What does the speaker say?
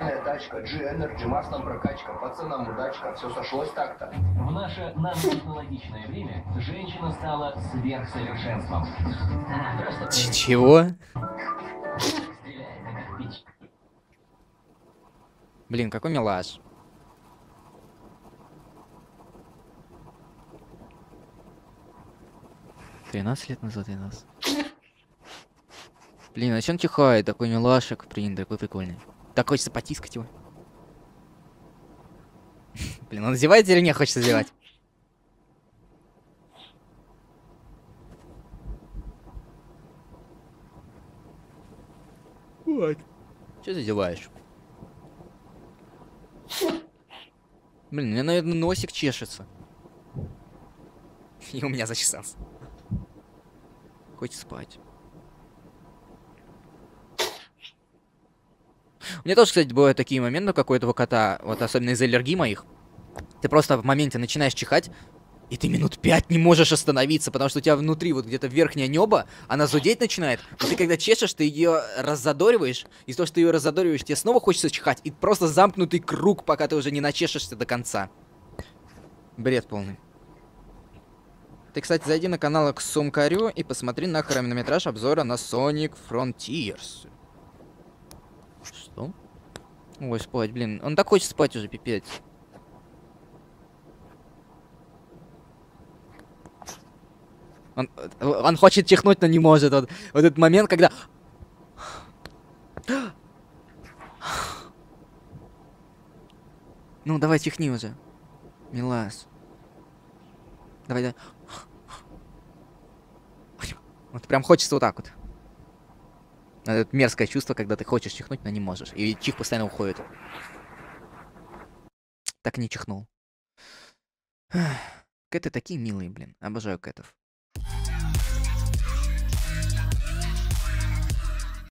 Тачка, G-Energy, маслом прокачка, пацанам удачка, все сошлось так-то. В наше нанотехнологичное время женщина стала сверхсовершенством. Она просто Чего? стреляет, как пич. Блин, какой милаш. «13 лет назад я нас. Блин, а чё он чихает? Такой милашек, блин, такой прикольный. Так хочется потискать его. Блин, он издевается или не хочется издевать? Вот. Чё ты издеваешь? Блин, у меня, наверное, носик чешется. И у меня зачесался. Хочет спать. У меня тоже, кстати, бывают такие моменты, как у этого кота, вот особенно из-за аллергии моих. Ты просто в моменте начинаешь чихать, и ты минут 5 не можешь остановиться, потому что у тебя внутри вот где-то верхнее небо, она зудеть начинает, но ты когда чешешь, ты ее раззадориваешь, и то, что ты ее раззадориваешь, тебе снова хочется чихать, и просто замкнутый круг, пока ты уже не начешешься до конца. Бред полный. Ты, кстати, зайди на канал к Сумкарю и посмотри на хронометраж обзора на Sonic Frontiers. Что? Ой, спать, блин. Он так хочет спать уже, пипец. Он хочет чихнуть, но не может. Вот этот момент, когда... Ну, давай чихни уже. Милас. Давай, давай. Вот прям хочется вот так вот. Это мерзкое чувство, когда ты хочешь чихнуть, но не можешь. И чих постоянно уходит. Так и не чихнул. Кэты такие милые, блин. Обожаю кэтов.